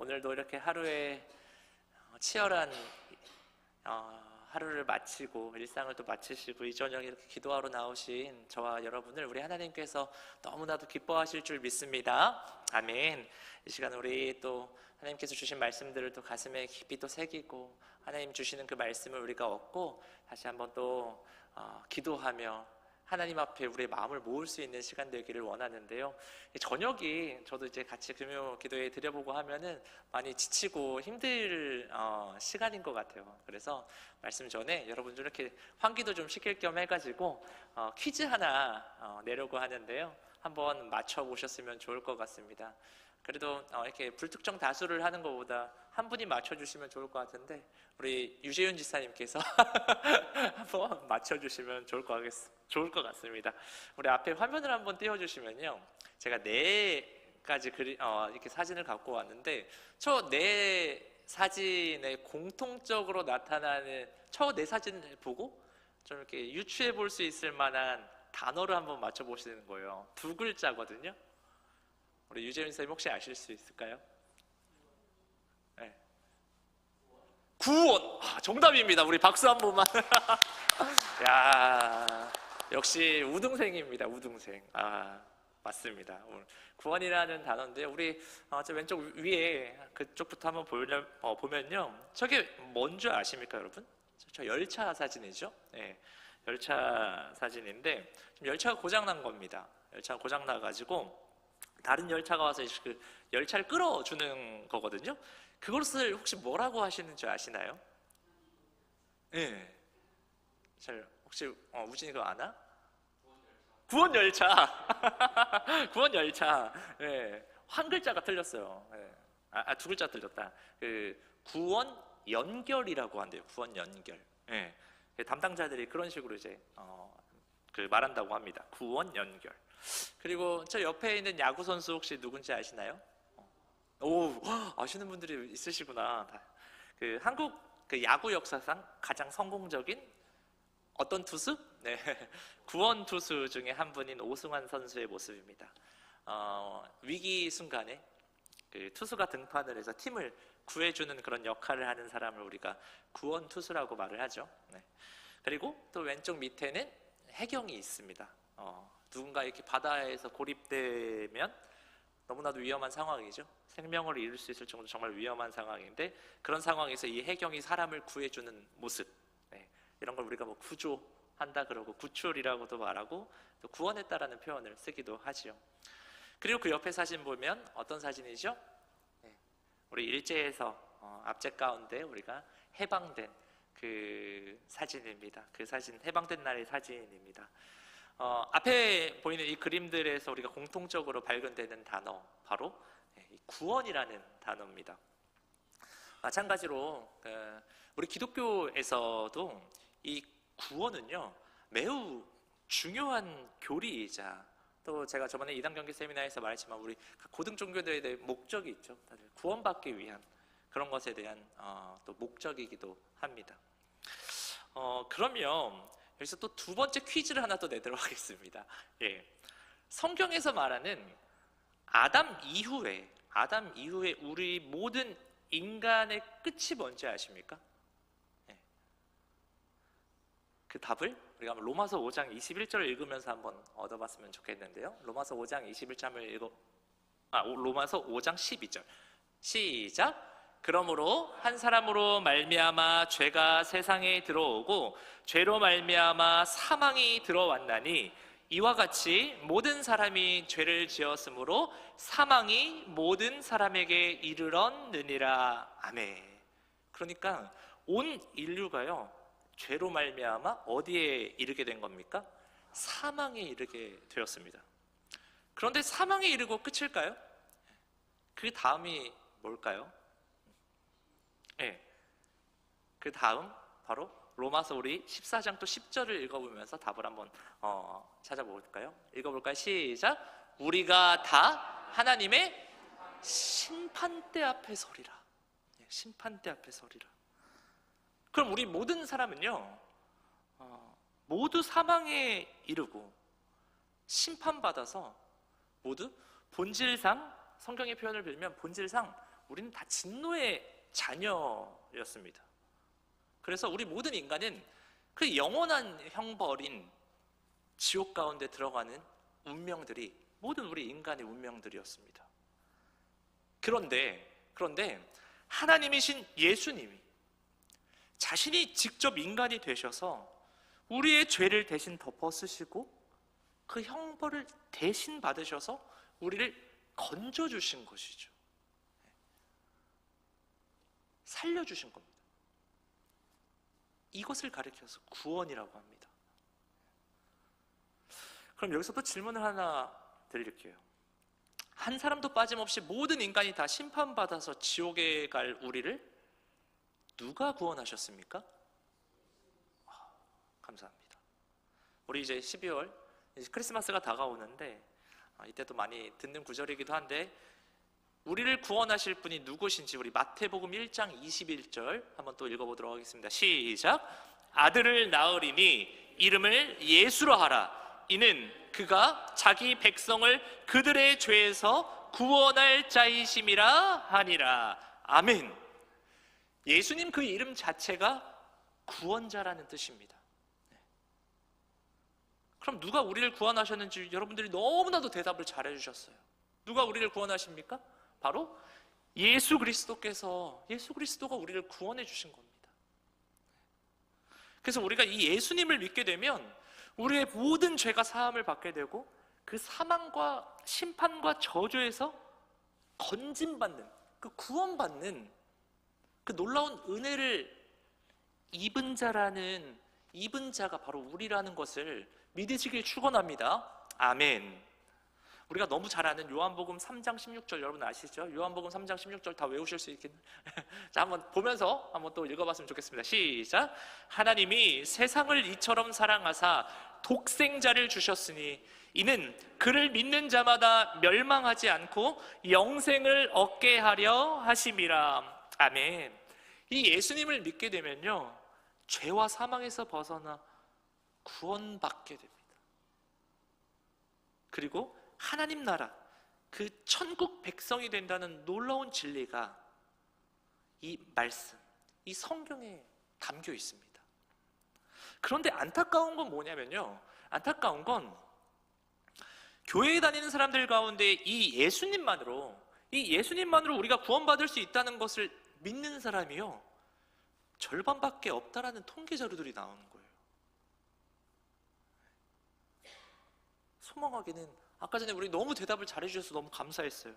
오늘도 이렇게 하루에 치열한 하루를 마치고 일상을 또 마치시고 이 저녁에 이렇게 기도하러 나오신 저와 여러분을 우리 하나님께서 너무나도 기뻐하실 줄 믿습니다. 아멘. 이 시간 우리 또 하나님께서 주신 말씀들을 또 가슴에 깊이 또 새기고 하나님 주시는 그 말씀을 우리가 얻고 다시 한번 또 기도하며 하나님 앞에 우리의 마음을 모을 수 있는 시간 되기를 원하는데요. 저녁이 저도 이제 같이 금요 기도에 드려보고 하면은 많이 지치고 힘들 시간인 것 같아요. 그래서 말씀 전에 여러분들 이렇게 환기도 좀 시킬 겸 해가지고 퀴즈 하나 내려고 하는데요. 한번 맞춰보셨으면 좋을 것 같습니다. 그래도 이렇게 불특정 다수를 하는 것보다 한 분이 맞춰주시면 좋을 것 같은데 우리 유재윤 지사님께서 한번 맞춰주시면 좋을 것 같습니다. 우리 앞에 화면을 한번 띄워주시면요, 제가 4가지 이렇게 사진을 갖고 왔는데 저 4사진에 공통적으로 나타나는 저 4사진을 보고 좀 이렇게 유추해 볼 수 있을 만한 단어를 한번 맞춰보시는 거예요. 2글자거든요. 우리 유재윤 선생님 혹시 아실 수 있을까요? 네. 구원! 정답입니다. 우리 박수 한 번만. 야, 역시 우등생입니다. 우등생. 맞습니다. 오늘 구원이라는 단어인데 우리 저 왼쪽 위에 그쪽부터 한번 보면요, 저게 뭔지 아십니까, 여러분? 저 열차 사진이죠. 네, 열차 사진인데 지금 열차가 고장 난 겁니다. 열차가 고장 나가지고 다른 열차가 와서 그 열차를 끌어주는 거거든요. 그것을 혹시 뭐라고 하시는 줄 아시나요? 네. 잘 혹시 우진이 그거 아나? 구원 열차. 구원 열차. 네. 한 글자가 틀렸어요. 네. 2글자 틀렸다. 그 구원 연결이라고 한대요. 구원 연결. 네. 담당자들이 그런 식으로 이제 말한다고 합니다. 구원 연결. 그리고 저 옆에 있는 야구 선수 혹시 누군지 아시나요? 오, 아시는 분들이 있으시구나. 그 한국 그 야구 역사상 가장 성공적인 어떤 투수? 네, 구원 투수 중에 한 분인 오승환 선수의 모습입니다. 위기 순간에 그 투수가 등판을 해서 팀을 구해주는 그런 역할을 하는 사람을 우리가 구원 투수라고 말을 하죠. 네. 그리고 또 왼쪽 밑에는 해경이 있습니다. 누군가 이렇게 바다에서 고립되면 너무나도 위험한 상황이죠. 생명을 잃을 수 있을 정도로 정말 위험한 상황인데 그런 상황에서 이 해경이 사람을 구해주는 모습, 네, 이런 걸 우리가 뭐 구조한다 그러고 구출이라고도 말하고 또 구원했다라는 표현을 쓰기도 하지요. 그리고 그 옆에 사진 보면 어떤 사진이죠? 네, 우리 일제에서 압제 가운데 우리가 해방된 그 사진입니다. 그 사진 해방된 날의 사진입니다. 앞에 보이는 이 그림들에서 우리가 공통적으로 발견되는 단어 바로 이 구원이라는 단어입니다. 마찬가지로 우리 기독교에서도 이 구원은요 매우 중요한 교리이자 또 제가 저번에 이단 경계 세미나에서 말했지만 우리 고등 종교들에 대한 목적이 있죠. 다들 구원받기 위한 그런 것에 대한 또 목적이기도 합니다. 그러면 여기서 또 2번째 퀴즈를 하나 또 내도록 하겠습니다. 예. 성경에서 말하는 아담 이후에 우리 모든 인간의 끝이 뭔지 아십니까? 예. 그 답을 우리가 로마서 5장 21절을 읽으면서 한번 얻어봤으면 좋겠는데요. 로마서 5장 21절을 로마서 5장 12절 시작. 그러므로 한 사람으로 말미암아 죄가 세상에 들어오고 죄로 말미암아 사망이 들어왔나니 이와 같이 모든 사람이 죄를 지었으므로 사망이 모든 사람에게 이르렀느니라. 아멘. 그러니까 온 인류가요 죄로 말미암아 어디에 이르게 된 겁니까? 사망에 이르게 되었습니다. 그런데 사망에 이르고 끝일까요? 그 다음이 뭘까요? 네. 그 다음 바로 로마서 우리 14장 또 10절을 읽어보면서 답을 한번 찾아볼까요? 읽어볼까요? 시작. 우리가 다 하나님의 심판대 앞에 서리라. 심판대 앞에 서리라. 그럼 우리 모든 사람은요 모두 사망에 이르고 심판받아서 모두 본질상 성경의 표현을 빌면 본질상 우리는 다 진노의 자녀였습니다. 그래서 우리 모든 인간은 그 영원한 형벌인 지옥 가운데 들어가는 운명들이 모든 우리 인간의 운명들이었습니다. 그런데 하나님이신 예수님이 자신이 직접 인간이 되셔서 우리의 죄를 대신 덮어쓰시고 그 형벌을 대신 받으셔서 우리를 건져주신 것이죠. 살려주신 겁니다. 이것을 가리켜서 구원이라고 합니다. 그럼 여기서 또 질문을 하나 드릴게요. 한 사람도 빠짐없이 모든 인간이 다 심판받아서 지옥에 갈 우리를 누가 구원하셨습니까? 감사합니다. 우리 이제 12월 이제 크리스마스가 다가오는데 이때도 많이 듣는 구절이기도 한데 우리를 구원하실 분이 누구신지 우리 마태복음 1장 21절 한번 또 읽어보도록 하겠습니다. 시작. 아들을 낳으리니 이름을 예수로 하라. 이는 그가 자기 백성을 그들의 죄에서 구원할 자이심이라 하니라. 아멘. 예수님 그 이름 자체가 구원자라는 뜻입니다. 그럼 누가 우리를 구원하셨는지 여러분들이 너무나도 대답을 잘해 주셨어요. 누가 우리를 구원하십니까? 바로 예수 그리스도가 우리를 구원해 주신 겁니다. 그래서 우리가 이 예수님을 믿게 되면 우리의 모든 죄가 사함을 받게 되고 그 사망과 심판과 저주에서 건짐받는, 그 구원받는 그 놀라운 은혜를 입은 자가 바로 우리라는 것을 믿으시길 축원합니다. 아멘. 우리가 너무 잘 아는 요한복음 3장 16절 여러분 아시죠? 요한복음 3장 16절 다 외우실 수 있겠나요? 자, 한번 보면서 한번 또 읽어봤으면 좋겠습니다. 시작. 하나님이 세상을 이처럼 사랑하사 독생자를 주셨으니 이는 그를 믿는 자마다 멸망하지 않고 영생을 얻게 하려 하심이라. 아멘. 이 예수님을 믿게 되면요 죄와 사망에서 벗어나 구원받게 됩니다. 그리고 하나님 나라, 그 천국 백성이 된다는 놀라운 진리가 이 말씀, 이 성경에 담겨 있습니다. 그런데 안타까운 건 뭐냐면요, 안타까운 건 교회에 다니는 사람들 가운데 이 예수님만으로 우리가 구원받을 수 있다는 것을 믿는 사람이요 절반밖에 없다라는 통계 자료들이 나오는 거예요. 소망하기는 아까 전에 우리 너무 대답을 잘해 주셔서 너무 감사했어요.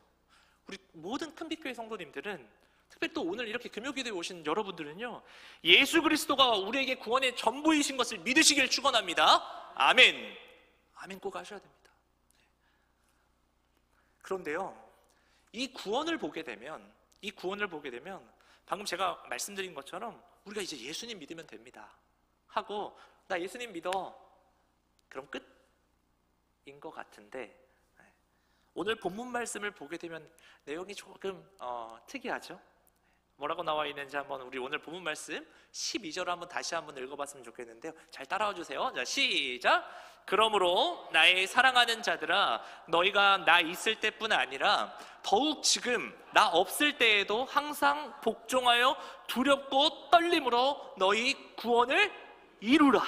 우리 모든 큰빛교회 성도님들은, 특별히 또 오늘 이렇게 금요기도에 오신 여러분들은요 예수 그리스도가 우리에게 구원의 전부이신 것을 믿으시길 축원합니다. 아멘. 아멘 꼭 하셔야 됩니다. 그런데요 이 구원을 보게 되면 방금 제가 말씀드린 것처럼 우리가 이제 예수님 믿으면 됩니다 하고 나 예수님 믿어 그럼 끝인 것 같은데, 오늘 본문 말씀을 보게 되면 내용이 조금 특이하죠. 뭐라고 나와 있는지 한번 우리 오늘 본문 말씀 12절 한번 다시 한번 읽어봤으면 좋겠는데요, 잘 따라와 주세요. 자, 시작. 그러므로 나의 사랑하는 자들아, 너희가 나 있을 때뿐 아니라 더욱 지금 나 없을 때에도 항상 복종하여 두렵고 떨림으로 너희 구원을 이루라.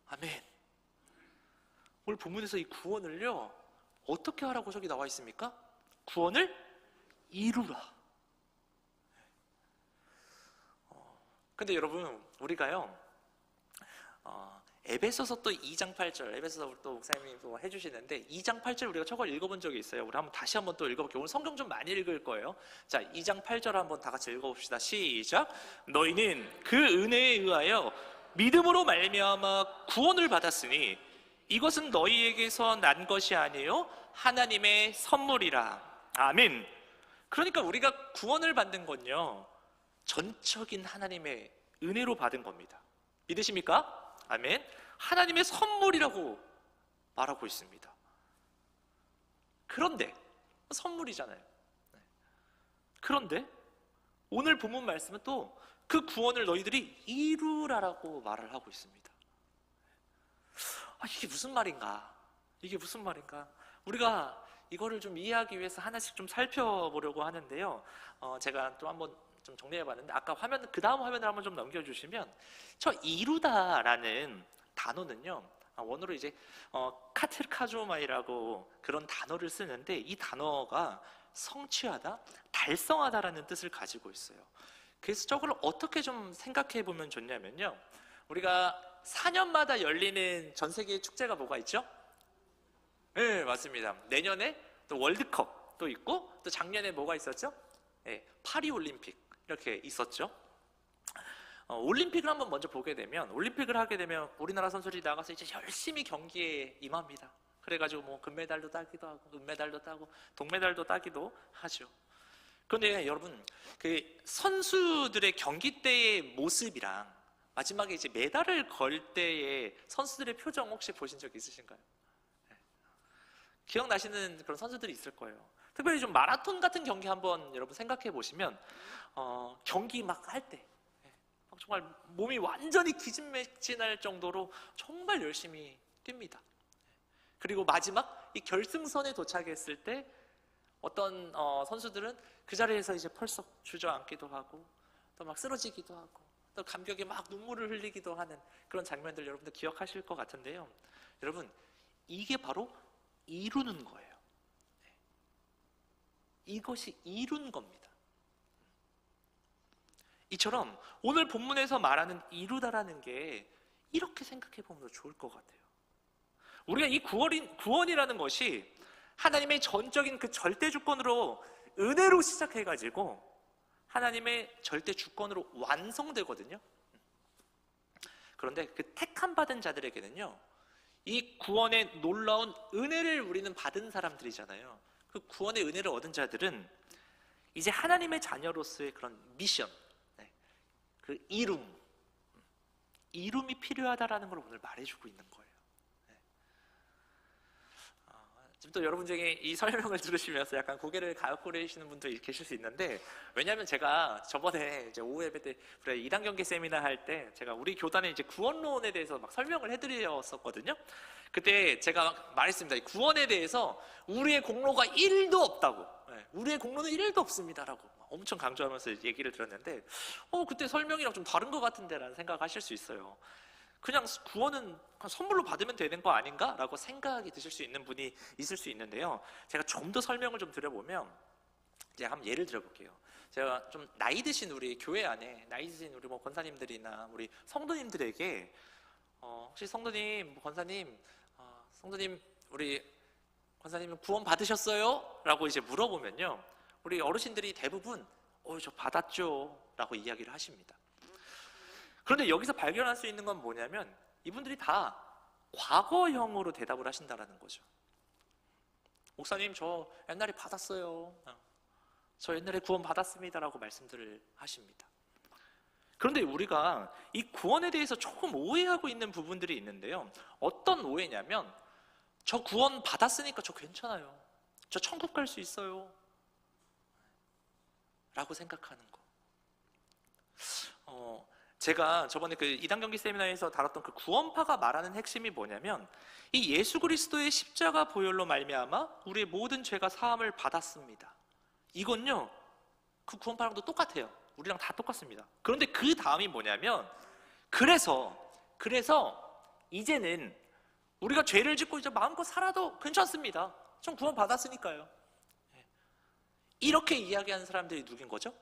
아멘. 오늘 본문에서 이 구원을요 어떻게 하라고 저기 나와 있습니까? 구원을 이루라. 근데 여러분 우리가요 에베소서 또 2장 8절, 에베소서 또 목사님이 또 해주시는데 2장 8절 우리가 저걸 읽어본 적이 있어요. 우리 한번 다시 한번 또 읽어볼게요. 오늘 성경 좀 많이 읽을 거예요. 자, 2장 8절 한번 다 같이 읽어봅시다. 시작. 너희는 그 은혜에 의하여 믿음으로 말미암아 구원을 받았으니 이것은 너희에게서 난 것이 아니요 하나님의 선물이라. 아멘. 그러니까 우리가 구원을 받는 건요 전적인 하나님의 은혜로 받은 겁니다. 믿으십니까? 아멘. 하나님의 선물이라고 말하고 있습니다. 그런데 선물이잖아요. 그런데 오늘 본문 말씀은 또 그 구원을 너희들이 이루라라고 말을 하고 있습니다. 이게 무슨 말인가? 우리가 이거를 좀 이해하기 위해서 하나씩 좀 살펴보려고 하는데요. 제가 또 한번 좀 정리해봤는데, 아까 화면, 그 다음 화면을 한번 좀 넘겨주시면, 저 이루다라는 단어는요, 원어로 이제 카테르카조마이라고 그런 단어를 쓰는데, 이 단어가 성취하다, 달성하다라는 뜻을 가지고 있어요. 그래서 저걸 어떻게 좀 생각해 보면 좋냐면요, 우리가 4년마다 열리는 전 세계 축제가 뭐가 있죠? 네, 맞습니다. 내년에 또 월드컵도 있고, 또 작년에 뭐가 있었죠? 네, 파리 올림픽 이렇게 있었죠. 올림픽을 한번 먼저 보게 되면, 올림픽을 하게 되면 우리나라 선수들이 나가서 이제 열심히 경기에 임합니다. 그래가지고 뭐 금메달도 따기도 하고, 은메달도 따고, 동메달도 따기도 하죠. 그런데 여러분, 그 선수들의 경기 때의 모습이랑 마지막에 이제 메달을 걸 때의 선수들의 표정 혹시 보신 적 있으신가요? 네. 기억나시는 그런 선수들이 있을 거예요. 특별히 좀 마라톤 같은 경기 한번 여러분 생각해 보시면, 경기 막 할 때, 정말 몸이 완전히 기진맥진할 정도로 정말 열심히 뜁니다. 그리고 마지막 이 결승선에 도착했을 때 어떤 선수들은 그 자리에서 이제 펄썩 주저앉기도 하고, 또 막 쓰러지기도 하고, 또 감격에 막 눈물을 흘리기도 하는 그런 장면들 여러분들 기억하실 것 같은데요. 여러분, 이게 바로 이루는 거예요. 이것이 이룬 겁니다. 이처럼 오늘 본문에서 말하는 이루다라는 게 이렇게 생각해 보면 좋을 것 같아요. 우리가 이 구원이라는 것이 하나님의 전적인 그 절대 주권으로, 은혜로 시작해가지고 하나님의 절대 주권으로 완성되거든요. 그런데 그 택함 받은 자들에게는요, 이 구원의 놀라운 은혜를 우리는 받은 사람들이잖아요. 그 구원의 은혜를 얻은 자들은 이제 하나님의 자녀로서의 그런 미션, 그 이룸이 필요하다라는 걸 오늘 말해주고 있는 거예요. 지금 또 여러분 중에 이 설명을 들으시면서 약간 고개를 가꾸리시는 분도 계실 수 있는데, 왜냐하면 제가 저번에 이제 오후 예배 때 우리 2단 경계 세미나 할 때 제가 우리 교단의 이제 구원론에 대해서 막 설명을 해드렸었거든요. 그때 제가 말했습니다. 이 구원에 대해서 우리의 공로가 1도 없다고, 우리의 공로는 1도 없습니다라고 엄청 강조하면서 얘기를 들었는데, 그때 설명이랑 좀 다른 것 같은데라는 생각하실 수 있어요. 그냥 구원은 선물로 받으면 되는 거 아닌가? 라고 생각이 드실 수 있는 분이 있을 수 있는데요. 제가 좀 더 설명을 좀 드려보면, 제가 한번 예를 들어볼게요. 제가 좀 나이 드신 우리 교회 안에 나이 드신 우리 뭐 권사님들이나 우리 성도님들에게 혹시 성도님, 뭐 권사님, 성도님, 우리 권사님은 구원 받으셨어요? 라고 이제 물어보면요, 우리 어르신들이 대부분 저 받았죠 라고 이야기를 하십니다. 그런데 여기서 발견할 수 있는 건 뭐냐면, 이분들이 다 과거형으로 대답을 하신다는 거죠. 목사님, 저 옛날에 받았어요. 저 옛날에 구원 받았습니다 라고 말씀들을 하십니다. 그런데 우리가 이 구원에 대해서 조금 오해하고 있는 부분들이 있는데요. 어떤 오해냐면, 저 구원 받았으니까 저 괜찮아요, 저 천국 갈 수 있어요 라고 생각하는 거. 제가 저번에 그 2단 경기 세미나에서 다뤘던 그 구원파가 말하는 핵심이 뭐냐면, 이 예수 그리스도의 십자가 보혈로 말미암아 우리의 모든 죄가 사함을 받았습니다. 이건요, 그 구원파랑도 똑같아요. 우리랑 다 똑같습니다. 그런데 그 다음이 뭐냐면, 그래서 이제는 우리가 죄를 짓고 이제 마음껏 살아도 괜찮습니다. 전 구원 받았으니까요. 이렇게 이야기하는 사람들이 누구인 거죠?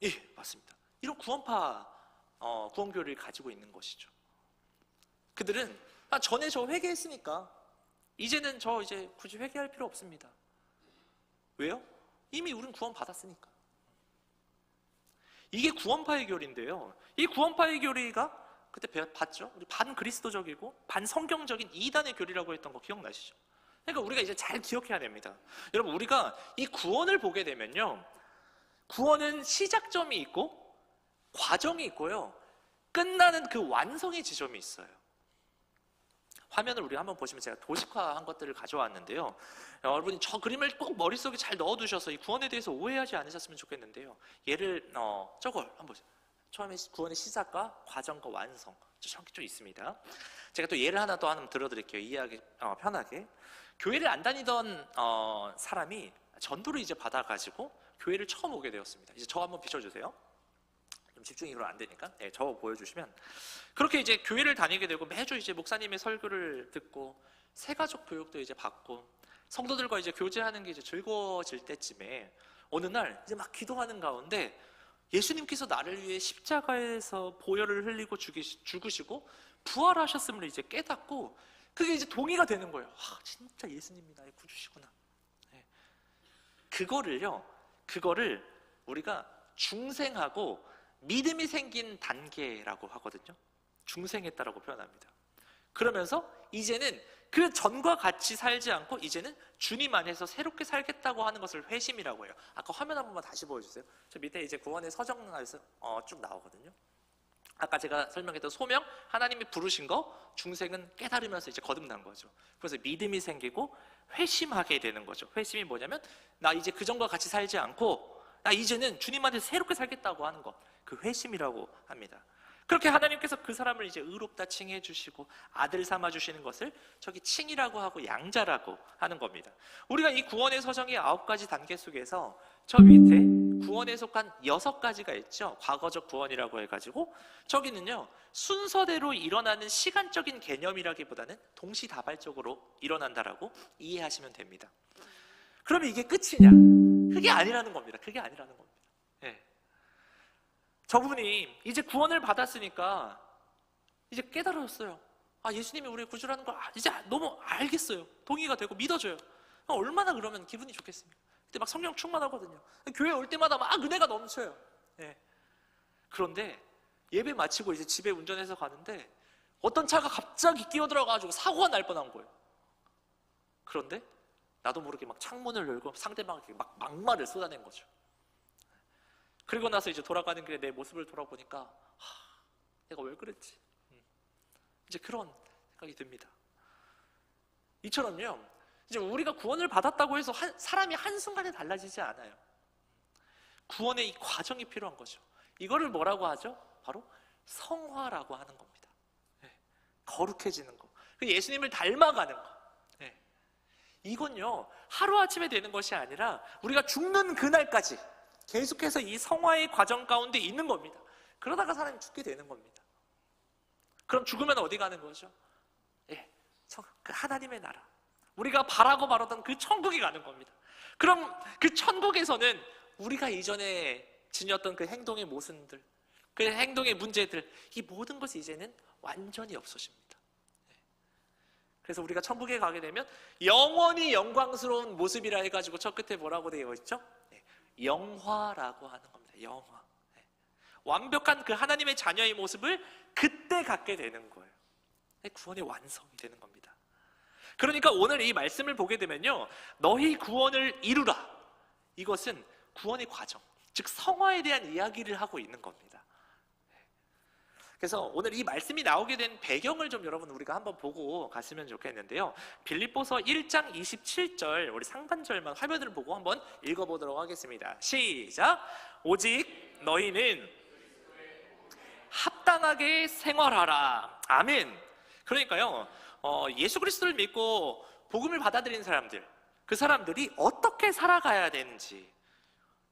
예, 맞습니다. 이런 구원파 구원교리를 가지고 있는 것이죠. 그들은 전에 저 회개했으니까 이제는 저 이제 굳이 회개할 필요 없습니다. 왜요? 이미 우린 구원 받았으니까. 이게 구원파의 교리인데요, 이 구원파의 교리가 그때 봤죠? 우리 반 그리스도적이고 반 성경적인 이단의 교리라고 했던 거 기억나시죠? 그러니까 우리가 이제 잘 기억해야 됩니다. 여러분, 우리가 이 구원을 보게 되면요, 구원은 시작점이 있고 과정이 있고요, 끝나는 그 완성의 지점이 있어요. 화면을 우리 한번 보시면 제가 도식화한 것들을 가져왔는데요. 여러분이 저 그림을 꼭 머릿속에 잘 넣어두셔서 이 구원에 대해서 오해하지 않으셨으면 좋겠는데요. 얘를 저걸 한번 보세요. 처음에 구원의 시작과 과정과 완성, 저기 좀 있습니다. 제가 또 예를 하나 더 들어드릴게요. 이해하기 편하게. 교회를 안 다니던 사람이 전도를 이제 받아가지고 교회를 처음 오게 되었습니다. 이제 저 한번 비춰주세요. 좀 집중이 그럼 안 되니까. 네, 저 보여주시면 그렇게 이제 교회를 다니게 되고 매주 이제 목사님의 설교를 듣고 새가족 교육도 이제 받고 성도들과 이제 교제하는 게 이제 즐거워질 때쯤에 어느 날 이제 막 기도하는 가운데 예수님께서 나를 위해 십자가에서 보혈을 흘리고 죽으시고 부활하셨음을 이제 깨닫고 그게 이제 동의가 되는 거예요. 진짜 예수님이 나의 구주시구나. 네. 그거를 우리가 중생하고 믿음이 생긴 단계라고 하거든요. 중생했다라고 표현합니다. 그러면서 이제는 그 전과 같이 살지 않고 이제는 주님 안에서 새롭게 살겠다고 하는 것을 회심이라고 해요. 아까 화면 한 번만 다시 보여주세요. 저 밑에 이제 구원의 서정에서 쭉 나오거든요. 아까 제가 설명했던 소명, 하나님이 부르신 거, 중생은 깨달으면서 이제 거듭난 거죠. 그래서 믿음이 생기고 회심하게 되는 거죠. 회심이 뭐냐면 나 이제 그전과 같이 살지 않고 나 이제는 주님 안에서 새롭게 살겠다고 하는 것, 그 회심이라고 합니다. 그렇게 하나님께서 그 사람을 이제 의롭다 칭해 주시고 아들 삼아 주시는 것을 저기 칭이라고 하고 양자라고 하는 겁니다. 우리가 이 구원의 서정의 9가지 단계 속에서 저 밑에 구원에 속한 6가지가 있죠. 과거적 구원이라고 해가지고 저기는요 순서대로 일어나는 시간적인 개념이라기보다는 동시다발적으로 일어난다라고 이해하시면 됩니다. 그러면 이게 끝이냐? 그게 아니라는 겁니다. 그게 아니라는 겁니다. 네. 저분이 이제 구원을 받았으니까 이제 깨달았어요. 예수님이 우리의 구주라는 걸 이제 너무 알겠어요. 동의가 되고 믿어져요. 얼마나 그러면 기분이 좋겠습니까? 그때 막 성령 충만하거든요. 교회 올 때마다 막 은혜가 넘쳐요. 네. 그런데 예배 마치고 이제 집에 운전해서 가는데 어떤 차가 갑자기 끼어들어가지고 사고가 날 뻔한 거예요. 그런데 나도 모르게 막 창문을 열고 상대방에게 막 막말을 쏟아낸 거죠. 그리고 나서 이제 돌아가는 길에 내 모습을 돌아보니까 내가 왜 그랬지? 이제 그런 생각이 듭니다. 이처럼요 이제 우리가 구원을 받았다고 해서 사람이 한순간에 달라지지 않아요. 구원의 이 과정이 필요한 거죠. 이거를 뭐라고 하죠? 바로 성화라고 하는 겁니다. 네. 거룩해지는 거, 예수님을 닮아가는 거. 네. 이건요 하루아침에 되는 것이 아니라 우리가 죽는 그날까지 계속해서 이 성화의 과정 가운데 있는 겁니다. 그러다가 사람이 죽게 되는 겁니다. 그럼 죽으면 어디 가는 거죠? 예, 그 하나님의 나라, 우리가 바라고 바라던 그 천국에 가는 겁니다. 그럼 그 천국에서는 우리가 이전에 지녔던 그 행동의 모순들, 그 행동의 문제들, 이 모든 것이 이제는 완전히 없어집니다. 그래서 우리가 천국에 가게 되면 영원히 영광스러운 모습이라 해가지고 첫 끝에 뭐라고 되어 있죠? 영화라고 하는 겁니다. 영화. 완벽한 그 하나님의 자녀의 모습을 그때 갖게 되는 거예요. 구원의 완성이 되는 겁니다. 그러니까 오늘 이 말씀을 보게 되면요 너희 구원을 이루라, 이것은 구원의 과정, 즉 성화에 대한 이야기를 하고 있는 겁니다. 그래서 오늘 이 말씀이 나오게 된 배경을 좀 여러분 우리가 한번 보고 갔으면 좋겠는데요, 빌립보서 1장 27절 우리 상반절만 화면을 보고 한번 읽어보도록 하겠습니다. 시작. 오직 너희는 합당하게 생활하라. 아멘. 그러니까요 예수 그리스도를 믿고 복음을 받아들인 사람들, 그 사람들이 어떻게 살아가야 되는지,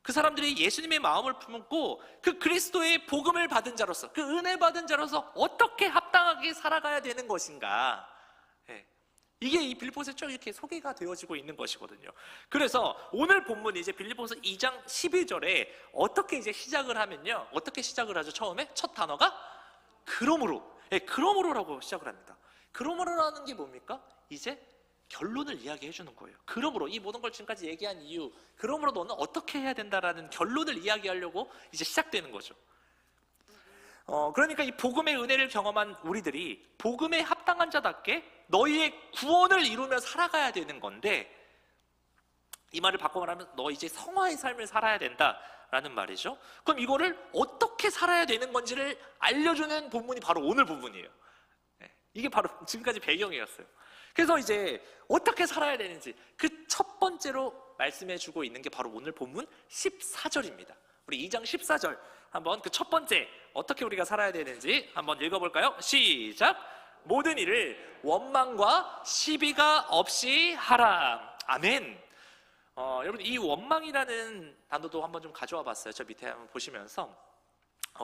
그 사람들이 예수님의 마음을 품고 그 그리스도의 복음을 받은 자로서, 그 은혜 받은 자로서 어떻게 합당하게 살아가야 되는 것인가, 이게 이 빌립보서에 쭉 이렇게 소개가 되어지고 있는 것이거든요. 그래서 오늘 본문이 이제 빌립보서 2장 12절에 어떻게 이제 시작을 하면요, 어떻게 시작을 하죠? 처음에 첫 단어가 그러므로, 그러므로라고 시작을 합니다. 그러므로라는 게 뭡니까? 이제 결론을 이야기해 주는 거예요. 그러므로 이 모든 걸 지금까지 얘기한 이유, 그러므로 너는 어떻게 해야 된다라는 결론을 이야기하려고 이제 시작되는 거죠. 그러니까 이 복음의 은혜를 경험한 우리들이 복음에 합당한 자답게 너희의 구원을 이루며 살아가야 되는 건데, 이 말을 바꿔 말하면 너 이제 성화의 삶을 살아야 된다라는 말이죠. 그럼 이거를 어떻게 살아야 되는 건지를 알려주는 본문이 바로 오늘 본문이에요. 이게 바로 지금까지 배경이었어요. 그래서 이제 어떻게 살아야 되는지 그 첫 번째로 말씀해 주고 있는 게 바로 오늘 본문 14절입니다. 우리 2장 14절 한번 그 첫 번째 어떻게 우리가 살아야 되는지 한번 읽어볼까요? 시작. 모든 일을 원망과 시비가 없이 하라. 아멘. 여러분, 이 원망이라는 단어도 한번 좀 가져와 봤어요. 저 밑에 한번 보시면서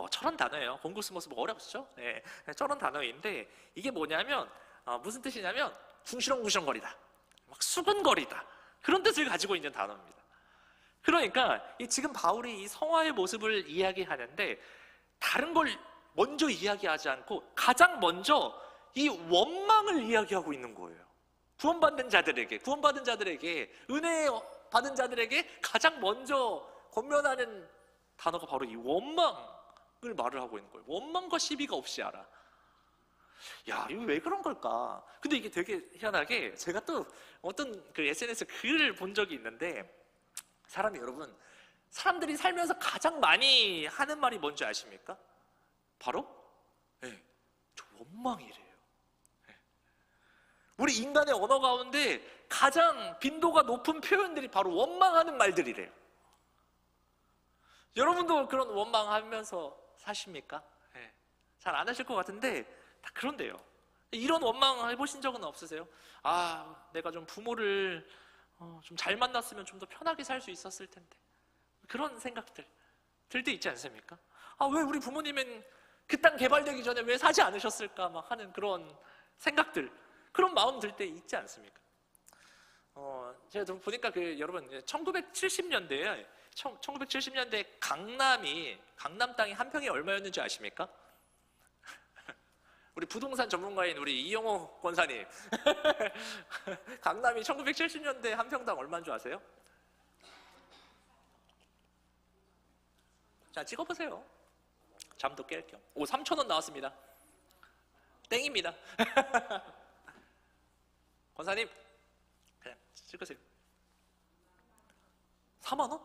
저런 단어예요. 공구스모스 뭐 어렵죠? 네, 저런 단어인데 이게 뭐냐면 무슨 뜻이냐면 궁시렁궁시렁거리다, 막 수근거리다, 그런 뜻을 가지고 있는 단어입니다. 그러니까 지금 바울이 이 성화의 모습을 이야기하는데 다른 걸 먼저 이야기하지 않고 가장 먼저 이 원망을 이야기하고 있는 거예요. 구원받은 자들에게 은혜 받은 자들에게 가장 먼저 권면하는 단어가 바로 이 원망을 말을 하고 있는 거예요. 원망과 시비가 없이 하라. 야, 이거 왜 그런 걸까? 근데 이게 되게 희한하게 제가 또 어떤 그 SNS 글을 본 적이 있는데 사람들이 살면서 가장 많이 하는 말이 뭔지 아십니까? 바로 저 원망이래요. 우리 인간의 언어 가운데 가장 빈도가 높은 표현들이 바로 원망하는 말들이래요. 여러분도 그런 원망하면서 사십니까? 잘 안 하실 것 같은데 다 그런데요. 이런 원망 해보신 적은 없으세요? 내가 좀 부모를 좀 잘 만났으면 좀 더 편하게 살 수 있었을 텐데, 그런 생각들 들 때 있지 않습니까? 왜 우리 부모님은 그 땅 개발되기 전에 왜 사지 않으셨을까 막 하는 그런 생각들, 그런 마음 들 때 있지 않습니까? 제가 좀 보니까 여러분 1970년대에 1970년대 강남 땅이 한 평이 얼마였는지 아십니까? 우리 부동산 전문가인 우리 이영호 권사님 강남이 1970년대 한 평당 얼마인 줄 아세요? 자, 찍어보세요. 잠도 깰 겸. 3,000원 나왔습니다. 땡입니다. 권사님 그냥 찍으세요. 4만 원?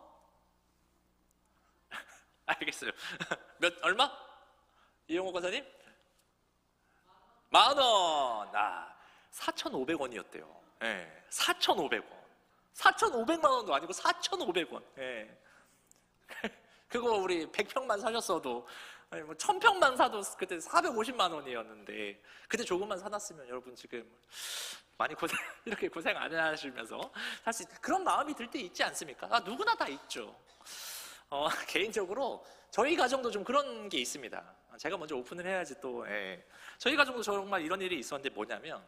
알겠어요. 얼마? 이영호 권사님? 10,000원. 4,500원이었대요. 4,500원. 4,500만 원도 아니고 4,500원. 그거 우리 100평만 사셨어도, 아니 뭐 1000평만 사도 그때 450만 원이었는데, 그때 조금만 사놨으면 여러분 지금 많이 이렇게 고생 안 하시면서 사실 그런 마음이 들 때 있지 않습니까? 누구나 다 있죠. 개인적으로 저희 가정도 좀 그런 게 있습니다. 제가 먼저 오픈을 해야지 또. 저희 가정도 정말 이런 일이 있었는데 뭐냐면,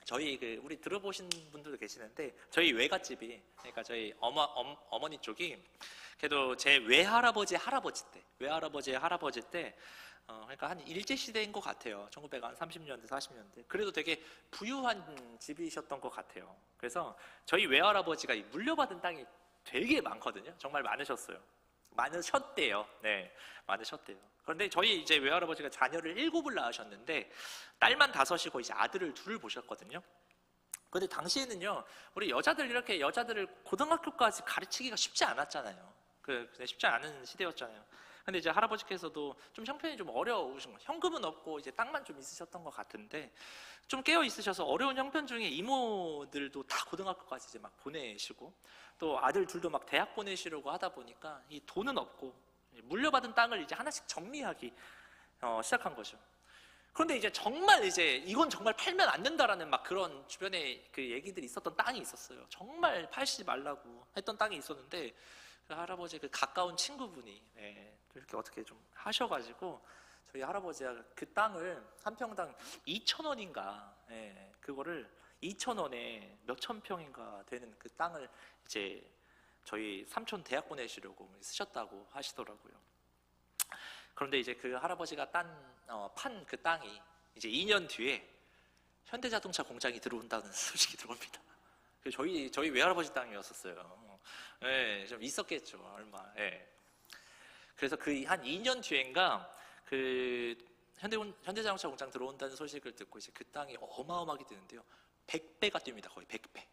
저희 우리 들어보신 분들도 계시는데 저희 외갓집이, 그러니까 저희 어머니 쪽이 그래도 제 외할아버지 할아버지 때 그러니까 한 일제시대인 것 같아요. 1930년대 40년대. 그래도 되게 부유한 집이셨던 것 같아요. 그래서 저희 외할아버지가 물려받은 땅이 되게 많거든요. 정말 많으셨어요. 많으셨대요. 많으셨대요. 그런데 저희 이제 외할아버지가 자녀를 7을 낳으셨는데 딸만 5이고 이제 아들을 2을 보셨거든요. 근데 당시에는요, 우리 여자들을 고등학교까지 가르치기가 쉽지 않았잖아요. 쉽지 않은 시대였잖아요. 근데 이제 할아버지께서도 좀 형편이 좀 어려우신 거, 현금은 없고 이제 땅만 좀 있으셨던 것 같은데, 좀 깨어 있으셔서 어려운 형편 중에 이모들도 다 고등학교까지 이제 막 보내시고, 또 아들 2도 막 대학 보내시려고 하다 보니까 이 돈은 없고 물려받은 땅을 이제 하나씩 정리하기 시작한 거죠. 그런데 이건 정말 팔면 안 된다라는 막 그런 주변에 그 얘기들이 있었던 땅이 있었어요. 정말 팔지 말라고 했던 땅이 있었는데, 그 할아버지 가까운 친구분이 이렇게 어떻게 좀 하셔가지고 저희 할아버지가 그 땅을 한 평당 2,000원인가, 그거를 2,000원에 몇천 평인가 되는 그 땅을 이제 저희 삼촌 대학 보내시려고 쓰셨다고 하시더라고요. 그런데 이제 그 할아버지가 판 그 땅이 이제 2년 뒤에 현대자동차 공장이 들어온다는 소식이 들어옵니다. 저희 외할아버지 땅이었었어요. 좀 있었겠죠, 얼마. 그래서 한 2년 뒤엔가 현대자동차 공장 들어온다는 소식을 듣고 이제 그 땅이 어마어마하게 되는데요. 100배가 뜁니다, 거의 100배.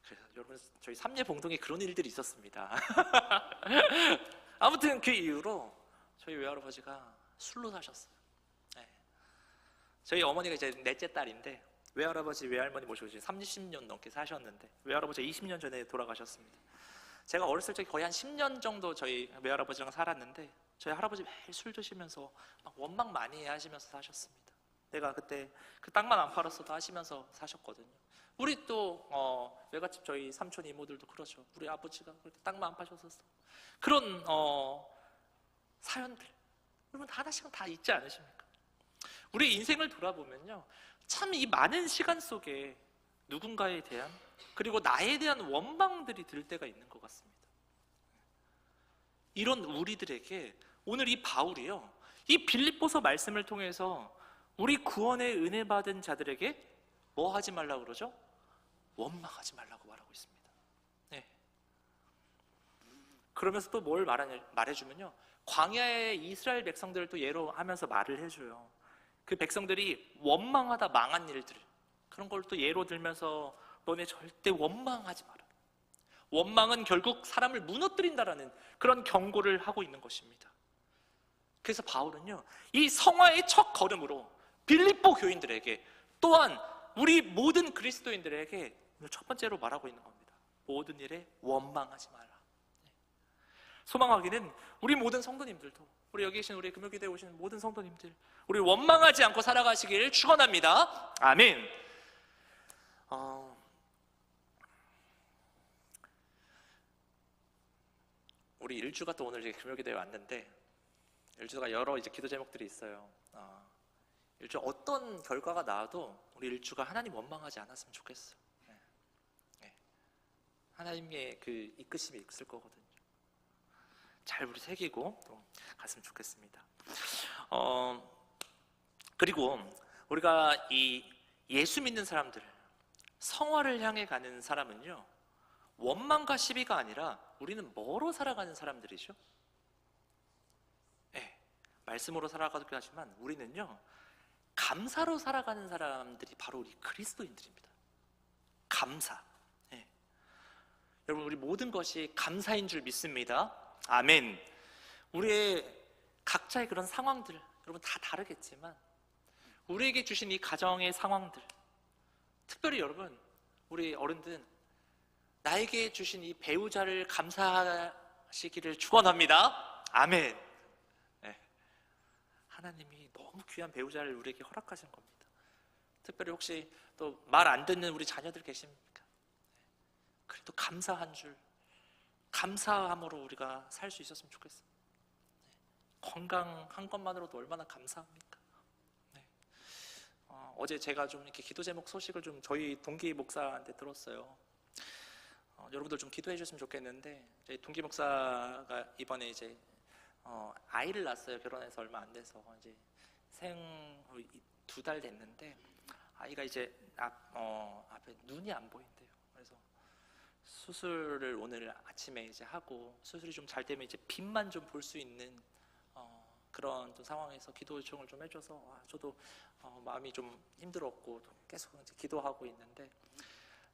그래서 여러분, 저희 삼례 봉동에 그런 일들이 있었습니다. 아무튼 그 이후로 저희 외할아버지가 술로 사셨어요. 저희 어머니가 이제 넷째 딸인데, 외할아버지 외할머니 모시고 이제 30년 넘게 사셨는데, 외할아버지가 20년 전에 돌아가셨습니다. 제가 어렸을 적 거의 한 10년 정도 저희 외할아버지랑 살았는데 저희 할아버지 매일 술 드시면서 막 원망 많이 하시면서 사셨습니다. 내가 그때 그 땅만 안 팔았어도 하시면서 사셨거든요. 우리 또 외갓집 저희 삼촌 이모들도 그러죠. 우리 아버지가 그때 땅만 안 파셨었어. 그런 사연들 여러분 하나씩은 다 있지 않으십니까? 우리 인생을 돌아보면요, 참 이 많은 시간 속에 누군가에 대한 그리고 나에 대한 원망들이 들 때가 있는 것 같습니다. 이런 우리들에게 오늘 이 바울이요, 이 빌립보서 말씀을 통해서 우리 구원의 은혜 받은 자들에게 뭐 하지 말라고 그러죠? 원망하지 말라고 말하고 있습니다. 네. 그러면서 또 뭘 말해주면요, 광야의 이스라엘 백성들을 또 예로 하면서 말을 해줘요. 그 백성들이 원망하다 망한 일들, 그런 걸 또 예로 들면서 너네 절대 원망하지 마라. 원망은 결국 사람을 무너뜨린다라는 그런 경고를 하고 있는 것입니다. 그래서 바울은요, 이 성화의 첫 걸음으로 빌립보 교인들에게 또한 우리 모든 그리스도인들에게 첫 번째로 말하고 있는 겁니다. 모든 일에 원망하지 마라. 소망하기는 우리 모든 성도님들도, 우리 여기 계신 우리 금요기대에 오시는 모든 성도님들, 우리 원망하지 않고 살아가시길 축원합니다. 아멘. 우리 일주가 또 오늘 금요기대에 왔는데 일주가 여러 기도 제목들이 있어요. 일주 어떤 결과가 나와도 우리 일주가 하나님 원망하지 않았으면 좋겠어요. 하나님의 그 이끄심이 있을 거거든요. 잘 우리 새기고 또 갔으면 좋겠습니다. 그리고 우리가 이 예수 믿는 사람들, 성화를 향해 가는 사람은요, 원망과 시비가 아니라 우리는 뭐로 살아가는 사람들이죠? 네, 말씀으로 살아가기도 하지만 우리는요, 감사로 살아가는 사람들이 바로 우리 그리스도인들입니다. 감사. 네. 여러분, 우리 모든 것이 감사인 줄 믿습니다. 아멘. 우리의 각자의 그런 상황들, 여러분 다 다르겠지만 우리에게 주신 이 가정의 상황들, 특별히 여러분 우리 어른들 나에게 주신 이 배우자를 감사하시기를 축원합니다. 아멘. 네. 하나님이 너무 귀한 배우자를 우리에게 허락하신 겁니다. 특별히 혹시 또 말 안 듣는 우리 자녀들 계십니까? 그래도 감사한 줄, 감사함으로 우리가 살 수 있었으면 좋겠어요. 건강한 것만으로도 얼마나 감사합니까? 네. 어제 제가 좀 이렇게 기도 제목 소식을 좀 저희 동기 목사한테 들었어요. 여러분들 좀 기도해 주셨으면 좋겠는데, 저희 동기 목사가 이번에 이제 아이를 낳았어요. 결혼해서 얼마 안 돼서 이제 생후 2달 됐는데 아이가 이제 앞에 눈이 안 보인대요. 그래서 수술을 오늘 아침에 이제 하고 수술이 좀 잘 되면 이제 빛만 좀 볼 수 있는 그런 좀 상황에서 기도 요청을 좀 해줘서 저도 마음이 좀 힘들었고 계속 이제 기도하고 있는데,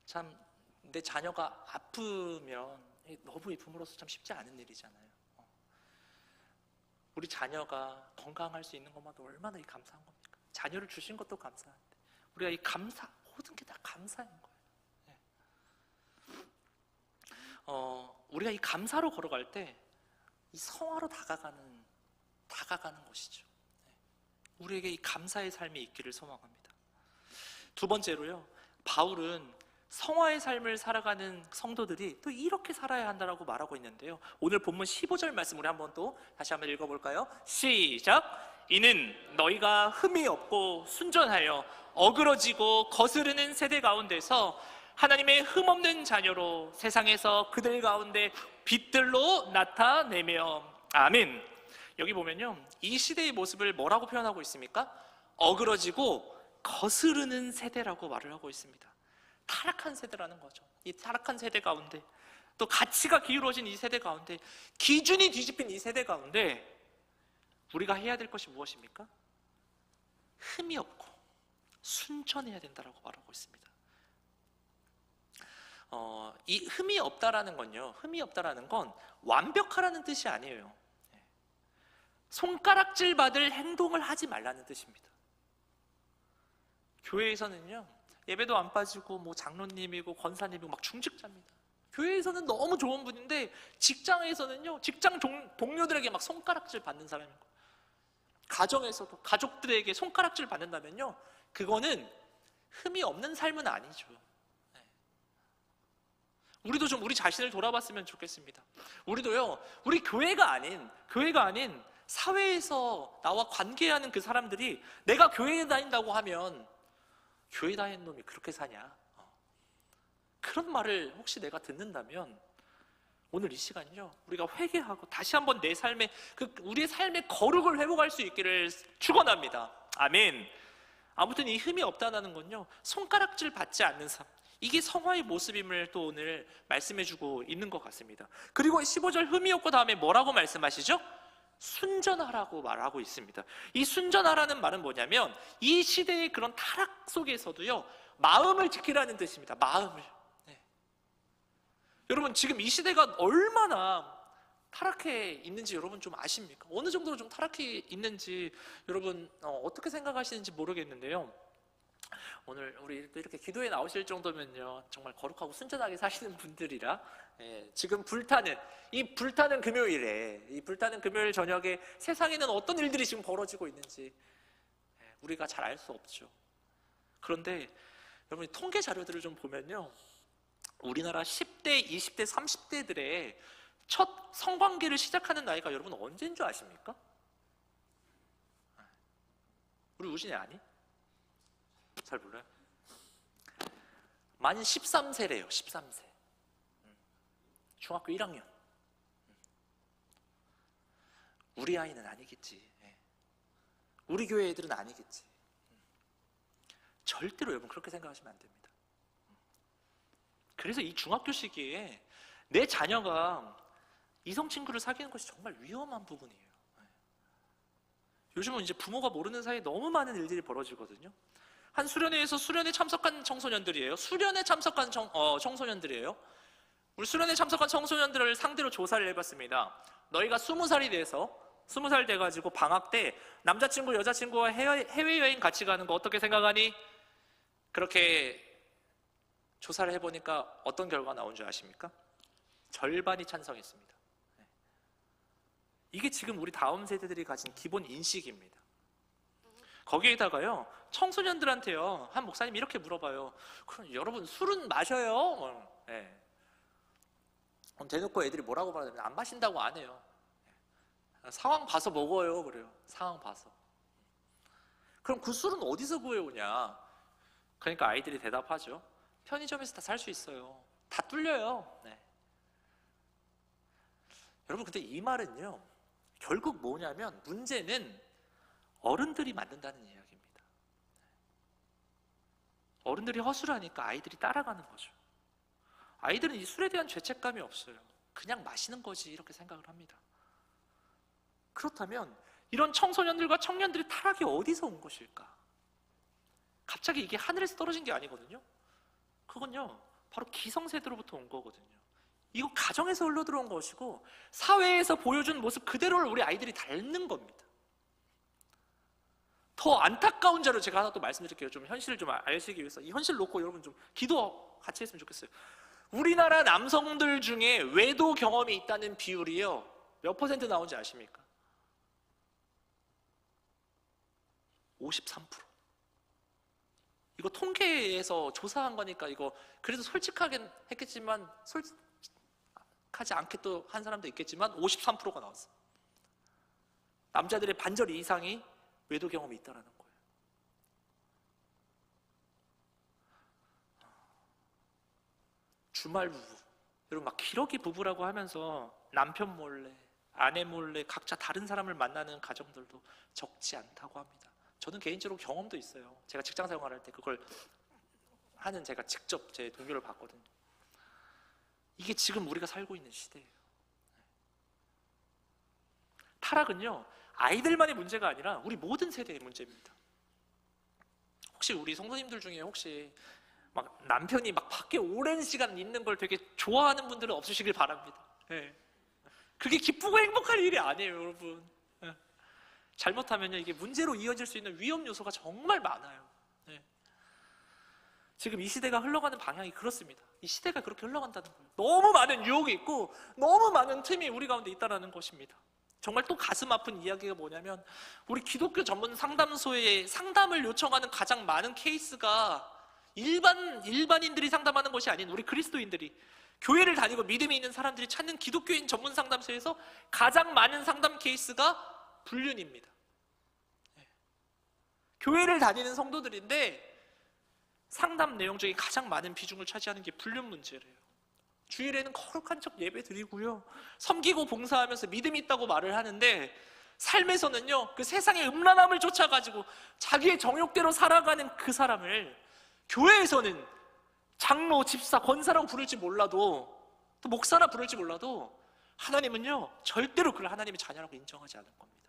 참 내 자녀가 아프면 너무 이 부모로서 참 쉽지 않은 일이잖아요. 우리 자녀가 건강할 수 있는 것만도 얼마나 이 감사한 겁니까? 자녀를 주신 것도 감사한데 우리가 이 감사, 모든 게 다 감사인 거예요. 우리가 이 감사로 걸어갈 때 이 성화로 다가가는 것이죠. 우리에게 이 감사의 삶이 있기를 소망합니다. 두 번째로요, 바울은 성화의 삶을 살아가는 성도들이 또 이렇게 살아야 한다라고 말하고 있는데요, 오늘 본문 15절 말씀 우리 한번 또 다시 한번 읽어볼까요? 시작! 이는 너희가 흠이 없고 순전하여 어그러지고 거스르는 세대 가운데서 하나님의 흠없는 자녀로 세상에서 그들 가운데 빛들로 나타내며. 아멘. 여기 보면요, 이 시대의 모습을 뭐라고 표현하고 있습니까? 어그러지고 거스르는 세대라고 말을 하고 있습니다. 타락한 세대라는 거죠. 이 타락한 세대 가운데, 또 가치가 기울어진 이 세대 가운데, 기준이 뒤집힌 이 세대 가운데 우리가 해야 될 것이 무엇입니까? 흠이 없고 순전해야 된다라고 말하고 있습니다. 이 흠이 없다라는 건요, 흠이 없다라는 건 완벽하라는 뜻이 아니에요. 손가락질 받을 행동을 하지 말라는 뜻입니다. 교회에서는요, 예배도 안 빠지고 뭐 장로님이고 권사님이고 막 중직자입니다. 교회에서는 너무 좋은 분인데 그런데 직장에서는요, 직장 동료들에게 막 손가락질 받는 사람인 거예요. 가정에서도 가족들에게 손가락질 받는다면요, 그거는 흠이 없는 삶은 아니죠. 우리도 좀 우리 자신을 돌아봤으면 좋겠습니다. 우리도요, 우리 교회가 아닌 사회에서 나와 관계하는 그 사람들이 내가 교회에 다닌다고 하면 교회 다니는 놈이 그렇게 사냐? 그런 말을 혹시 내가 듣는다면 오늘 이 시간요, 우리가 회개하고 다시 한번 내 삶의 우리의 삶의 거룩을 회복할 수 있기를 축원합니다. 아멘. 아무튼 이 흠이 없다는 건요, 손가락질 받지 않는 삶, 이게 성화의 모습임을 또 오늘 말씀해주고 있는 것 같습니다. 그리고 15절 흠이 없고 다음에 뭐라고 말씀하시죠? 순전하라고 말하고 있습니다. 이 순전하라는 말은 뭐냐면 이 시대의 그런 타락 속에서도요, 마음을 지키라는 뜻입니다. 마음을. 여러분, 지금 이 시대가 얼마나 타락해 있는지 여러분 좀 아십니까? 어느 정도로 좀 타락해 있는지 여러분 어떻게 생각하시는지 모르겠는데요, 오늘 우리 이렇게 기도에 나오실 정도면요, 정말 거룩하고 순전하게 사시는 분들이라, 지금 이 불타는 금요일 저녁에 세상에는 어떤 일들이 지금 벌어지고 있는지 우리가 잘 알 수 없죠. 그런데 여러분, 통계 자료들을 좀 보면요, 우리나라 10대, 20대, 30대들의 첫 성관계를 시작하는 나이가 여러분 언제인 줄 아십니까? 우리 우진이 아니? 잘 몰라요? 만 13세래요. 13세. 중학교 1학년. 우리 아이는 아니겠지. 우리 교회 애들은 아니겠지. 절대로 여러분 그렇게 생각하시면 안 됩니다. 그래서 이 중학교 시기에 내 자녀가 이성 친구를 사귀는 것이 정말 위험한 부분이에요. 요즘은 이제 부모가 모르는 사이에 너무 많은 일들이 벌어지거든요. 한 수련회에서 수련회 참석한 청소년들이에요. 청소년들이에요. 우리 수련회 참석한 청소년들을 상대로 조사를 해봤습니다. 너희가 20살이 돼서 20살 돼가지고 방학 때 남자친구 여자친구와 해외여행 같이 가는 거 어떻게 생각하니? 그렇게 조사를 해보니까 어떤 결과가 나온 줄 아십니까? 절반이 찬성했습니다. 이게 지금 우리 다음 세대들이 가진 기본 인식입니다. 거기에다가요, 청소년들한테요, 한 목사님이 이렇게 물어봐요. 그럼 여러분 술은 마셔요? 그럼 대놓고 애들이 뭐라고 말하냐면 안 마신다고 안 해요. 상황 봐서 먹어요. 그래요. 상황 봐서. 그럼 그 술은 어디서 구해오냐? 그러니까 아이들이 대답하죠. 편의점에서 다 살 수 있어요. 다 뚫려요. 여러분, 근데 이 말은요, 결국 뭐냐면 문제는 어른들이 만든다는 이야기입니다. 어른들이 허술하니까 아이들이 따라가는 거죠. 아이들은 이 술에 대한 죄책감이 없어요. 그냥 마시는 거지 이렇게 생각을 합니다. 그렇다면 이런 청소년들과 청년들의 타락이 어디서 온 것일까? 갑자기 이게 하늘에서 떨어진 게 아니거든요. 그건요, 바로 기성세대로부터 온 거거든요. 이거 가정에서 흘러들어온 것이고 사회에서 보여준 모습 그대로를 우리 아이들이 닮는 겁니다. 더 안타까운 자료 제가 하나 또 말씀드릴게요. 좀 현실을 좀 아시기 위해서 이 현실 놓고 여러분 좀 기도 같이 했으면 좋겠어요. 우리나라 남성들 중에 외도 경험이 있다는 비율이요, 몇 퍼센트 나온지 아십니까? 53%. 이거 통계에서 조사한 거니까 이거 그래도 솔직하게 했겠지만 솔직하지 않게 또 한 사람도 있겠지만 53%가 나왔어요. 남자들의 반절 이상이 외도 경험이 있다는 거예요. 주말 부부, 여러분 막 기러기 부부라고 하면서 남편 몰래, 아내 몰래 각자 다른 사람을 만나는 가정들도 적지 않다고 합니다. 저는 개인적으로 경험도 있어요. 제가 직장 생활할 때 그걸 하는 제가 직접 제 동료를 봤거든요. 이게 지금 우리가 살고 있는 시대예요. 타락은요, 아이들만의 문제가 아니라 우리 모든 세대의 문제입니다. 혹시 우리 성도님들 중에 혹시 막 남편이 막 밖에 오랜 시간 있는 걸 되게 좋아하는 분들은 없으시길 바랍니다. 그게 기쁘고 행복한 일이 아니에요, 여러분. 잘못하면요, 이게 문제로 이어질 수 있는 위험 요소가 정말 많아요. 지금 이 시대가 흘러가는 방향이 그렇습니다. 이 시대가 그렇게 흘러간다는 거예요. 너무 많은 유혹이 있고 너무 많은 틈이 우리 가운데 있다는 것입니다. 정말 또 가슴 아픈 이야기가 뭐냐면, 우리 기독교 전문 상담소에 상담을 요청하는 가장 많은 케이스가 일반인들이 상담하는 것이 아닌 우리 그리스도인들이, 교회를 다니고 믿음이 있는 사람들이 찾는 기독교인 전문 상담소에서 가장 많은 상담 케이스가 불륜입니다. 교회를 다니는 성도들인데 상담 내용 중에 가장 많은 비중을 차지하는 게 불륜 문제래요. 주일에는 거룩한 척 예배 드리고요, 섬기고 봉사하면서 믿음이 있다고 말을 하는데 삶에서는요, 그 세상의 음란함을 쫓아가지고 자기의 정욕대로 살아가는 그 사람을 교회에서는 장로, 집사, 권사라고 부를지 몰라도, 또 목사라 부를지 몰라도 하나님은요 절대로 그를 하나님의 자녀라고 인정하지 않을 겁니다.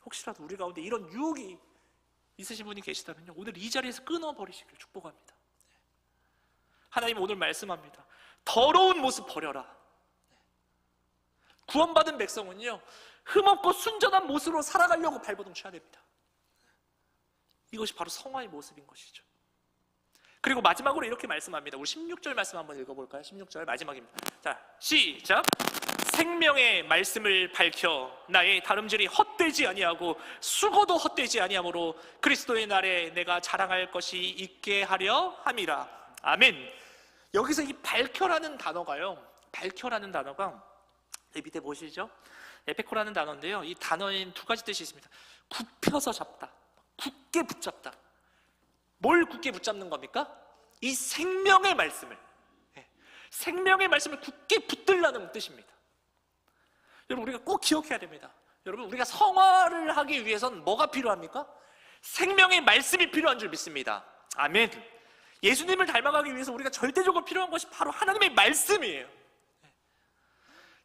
혹시라도 우리 가운데 이런 유혹이 있으신 분이 계시다면요, 오늘 이 자리에서 끊어버리시길 축복합니다. 하나님은 오늘 말씀합니다. 더러운 모습 버려라. 구원받은 백성은요, 흠없고 순전한 모습으로 살아가려고 발버둥 쳐야 됩니다. 이것이 바로 성화의 모습인 것이죠. 그리고 마지막으로 이렇게 말씀합니다. 우리 16절 말씀 한번 읽어볼까요? 16절 마지막입니다. 자, 시작. 생명의 말씀을 밝혀 나의 다름질이 헛되지 아니하고 수고도 헛되지 아니하므로 그리스도의 날에 내가 자랑할 것이 있게 하려 함이라. 아멘. 여기서 이 밝혀라는 단어가요, 밝혀라는 단어가 밑에 보시죠? 에페코라는 단어인데요, 이 단어엔 두 가지 뜻이 있습니다. 굽혀서 잡다, 굳게 붙잡다. 뭘 굳게 붙잡는 겁니까? 이 생명의 말씀을, 생명의 말씀을 굳게 붙들라는 뜻입니다. 여러분, 우리가 꼭 기억해야 됩니다. 여러분, 우리가 성화를 하기 위해선 뭐가 필요합니까? 생명의 말씀이 필요한 줄 믿습니다. 아멘. 예수님을 닮아가기 위해서 우리가 절대적으로 필요한 것이 바로 하나님의 말씀이에요.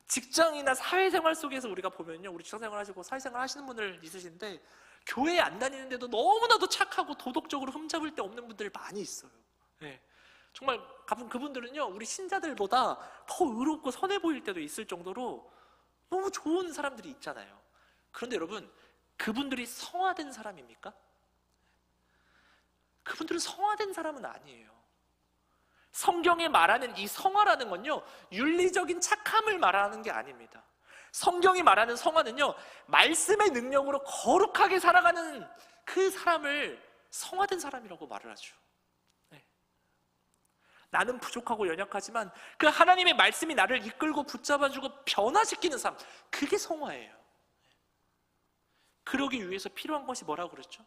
직장이나 사회생활 속에서 우리가 보면요, 우리 직장생활 하시고 사회생활 하시는 분들 있으신데 교회에 안 다니는데도 너무나도 착하고 도덕적으로 흠잡을 데 없는 분들 많이 있어요. 정말 그분들은요, 우리 신자들보다 더 의롭고 선해 보일 때도 있을 정도로 너무 좋은 사람들이 있잖아요. 그런데 여러분, 그분들이 성화된 사람입니까? 그분들은 성화된 사람은 아니에요. 성경에 말하는 이 성화라는 건요, 윤리적인 착함을 말하는 게 아닙니다. 성경이 말하는 성화는요, 말씀의 능력으로 거룩하게 살아가는 그 사람을 성화된 사람이라고 말을 하죠. 나는 부족하고 연약하지만 그 하나님의 말씀이 나를 이끌고 붙잡아주고 변화시키는 삶, 그게 성화예요. 그러기 위해서 필요한 것이 뭐라고 그랬죠?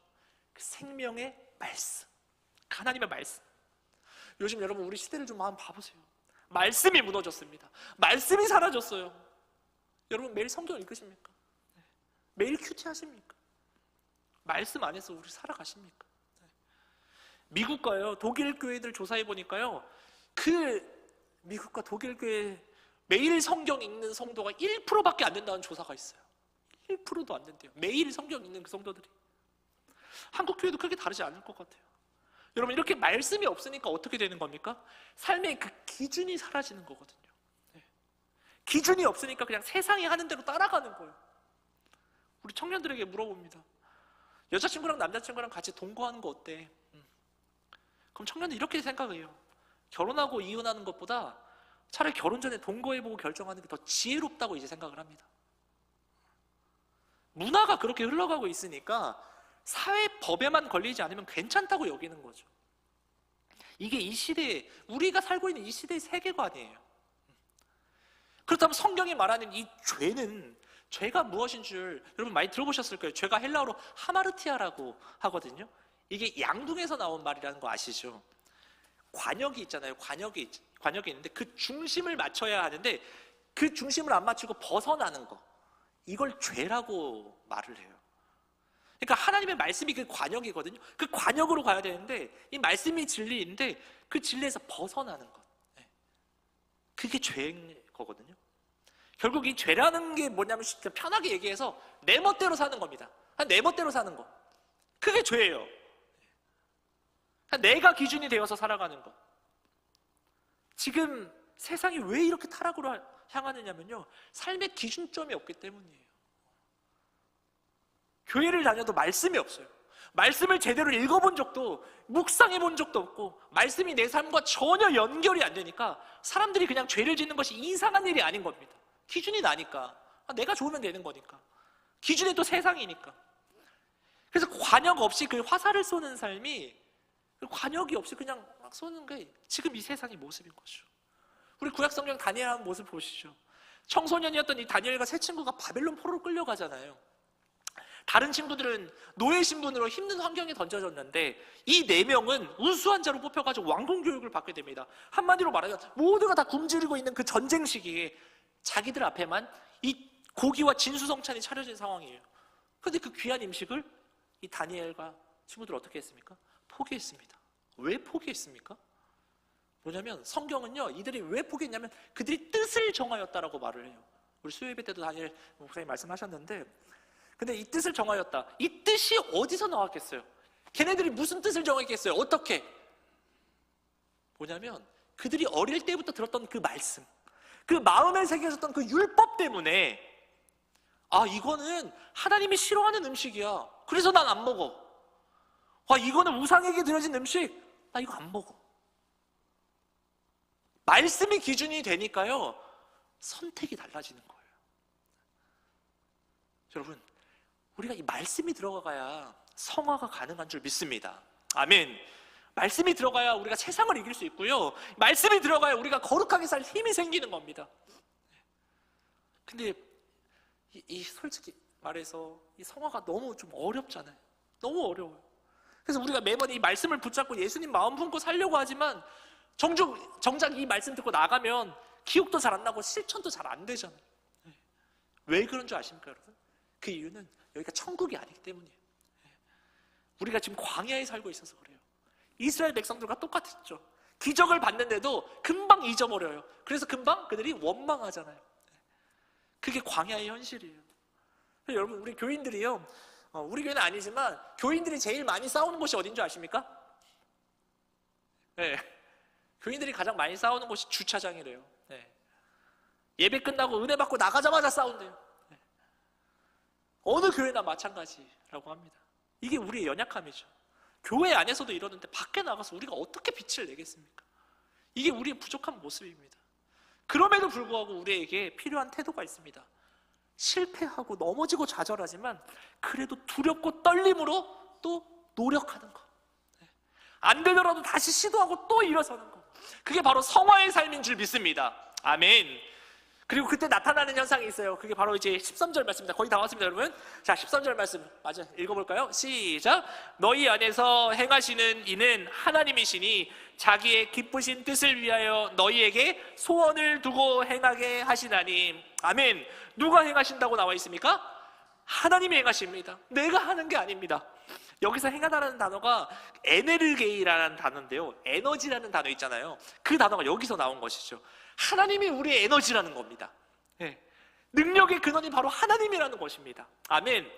그 생명의 말씀, 그 하나님의 말씀. 요즘 여러분, 우리 시대를 좀 한번 봐보세요. 말씀이 무너졌습니다. 말씀이 사라졌어요. 여러분, 매일 성경 읽으십니까? 매일 큐티 하십니까? 말씀 안에서 우리 살아가십니까? 미국과요, 독일 교회들 조사해 보니까요, 그 미국과 독일 교회 매일 성경 읽는 성도가 1%밖에 안 된다는 조사가 있어요. 1%도 안 된대요. 매일 성경 읽는 그 성도들이. 한국 교회도 크게 다르지 않을 것 같아요. 여러분, 이렇게 말씀이 없으니까 어떻게 되는 겁니까? 삶의 그 기준이 사라지는 거거든요. 기준이 없으니까 그냥 세상이 하는 대로 따라가는 거예요. 우리 청년들에게 물어봅니다. 여자친구랑 남자친구랑 같이 동거하는 거 어때? 그럼 청년들 이렇게 생각해요. 결혼하고 이혼하는 것보다 차라리 결혼 전에 동거해보고 결정하는 게 더 지혜롭다고 이제 생각을 합니다. 문화가 그렇게 흘러가고 있으니까 사회 법에만 걸리지 않으면 괜찮다고 여기는 거죠. 이게 이 시대에, 우리가 살고 있는 이 시대의 세계관이에요. 그렇다면 성경이 말하는 이 죄는, 죄가 무엇인 줄 여러분 많이 들어보셨을 거예요. 죄가 헬라어로 하마르티아라고 하거든요. 이게 양둥에서 나온 말이라는 거 아시죠? 관역이 있잖아요. 관역이 있는데 그 중심을 맞춰야 하는데 그 중심을 안 맞추고 벗어나는 거, 이걸 죄라고 말을 해요. 그러니까 하나님의 말씀이 그 관역이거든요. 그 관역으로 가야 되는데 이 말씀이 진리인데 그 진리에서 벗어나는 것, 그게 죄인 거거든요. 결국 이 죄라는 게 뭐냐면 편하게 얘기해서 내 멋대로 사는 겁니다. 내 멋대로 사는 거, 그게 죄예요. 내가 기준이 되어서 살아가는 것. 지금 세상이 왜 이렇게 타락으로 향하느냐면요, 삶의 기준점이 없기 때문이에요. 교회를 다녀도 말씀이 없어요. 말씀을 제대로 읽어본 적도, 묵상해 본 적도 없고, 말씀이 내 삶과 전혀 연결이 안 되니까 사람들이 그냥 죄를 짓는 것이 이상한 일이 아닌 겁니다. 기준이 나니까, 내가 좋으면 되는 거니까, 기준이 또 세상이니까. 그래서 관역 없이 그 화살을 쏘는 삶이, 관역이 없이 그냥 막 쏘는 게 지금 이 세상의 모습인 거죠. 우리 구약성경 다니엘 한 모습 보시죠. 청소년이었던 이 다니엘과 세 친구가 바벨론 포로로 끌려가잖아요. 다른 친구들은 노예 신분으로 힘든 환경에 던져졌는데 이 네 명은 우수한 자로 뽑혀가지고 왕궁 교육을 받게 됩니다. 한마디로 말하면 모두가 다 굶주리고 있는 그 전쟁 시기에 자기들 앞에만 이 고기와 진수성찬이 차려진 상황이에요. 그런데 그 귀한 음식을 이 다니엘과 친구들 어떻게 했습니까? 포기했습니다. 왜 포기했습니까? 뭐냐면 성경은요, 이들이 왜 포기했냐면 그들이 뜻을 정하였다라고 말을 해요. 우리 수요예배 때도 다니엘 목사님 말씀하셨는데, 근데 이 뜻을 정하였다, 이 뜻이 어디서 나왔겠어요? 걔네들이 무슨 뜻을 정했겠어요? 어떻게? 뭐냐면 그들이 어릴 때부터 들었던 그 말씀, 그 마음에 새겨졌던 그 율법 때문에, 이거는 하나님이 싫어하는 음식이야, 그래서 난 안 먹어. 이거는 우상에게 드려진 음식, 나 이거 안 먹어. 말씀이 기준이 되니까요, 선택이 달라지는 거예요. 여러분, 우리가 이 말씀이 들어가야 성화가 가능한 줄 믿습니다. 아멘. 말씀이 들어가야 우리가 세상을 이길 수 있고요, 말씀이 들어가야 우리가 거룩하게 살 힘이 생기는 겁니다. 근데 솔직히 말해서 이 성화가 너무 좀 어렵잖아요. 너무 어려워요. 그래서 우리가 매번 이 말씀을 붙잡고 예수님 마음 품고 살려고 하지만 정작 이 말씀 듣고 나가면 기억도 잘 안 나고 실천도 잘 안 되잖아요. 왜 그런 줄 아십니까, 여러분? 그 이유는 여기가 천국이 아니기 때문이에요. 우리가 지금 광야에 살고 있어서 그래요. 이스라엘 백성들과 똑같았죠. 기적을 받는데도 금방 잊어버려요. 그래서 금방 그들이 원망하잖아요. 그게 광야의 현실이에요. 여러분, 우리 교인들이요, 우리 교회는 아니지만 교인들이 제일 많이 싸우는 곳이 어딘 줄 아십니까? 네. 교인들이 가장 많이 싸우는 곳이 주차장이래요. 네. 예배 끝나고 은혜 받고 나가자마자 싸운대요. 네. 어느 교회나 마찬가지라고 합니다. 이게 우리의 연약함이죠. 교회 안에서도 이러는데 밖에 나가서 우리가 어떻게 빛을 내겠습니까? 이게 우리의 부족한 모습입니다. 그럼에도 불구하고 우리에게 필요한 태도가 있습니다. 실패하고 넘어지고 좌절하지만 그래도 두렵고 떨림으로 또 노력하는 것, 안 되더라도 다시 시도하고 또 일어서는 것, 그게 바로 성화의 삶인 줄 믿습니다. 아멘. 그리고 그때 나타나는 현상이 있어요. 그게 바로 이제 13절 말씀입니다. 거의 다 왔습니다, 여러분. 자, 13절 말씀 맞아, 읽어볼까요? 시작. 너희 안에서 행하시는 이는 하나님이시니 자기의 기쁘신 뜻을 위하여 너희에게 소원을 두고 행하게 하시나니. 아멘. 누가 행하신다고 나와 있습니까? 하나님이 행하십니다. 내가 하는 게 아닙니다. 여기서 행하다라는 단어가 에네르게이라는 단어인데요, 에너지라는 단어 있잖아요. 그 단어가 여기서 나온 것이죠. 하나님이 우리의 에너지라는 겁니다. 네. 능력의 근원이 바로 하나님이라는 것입니다. 아멘.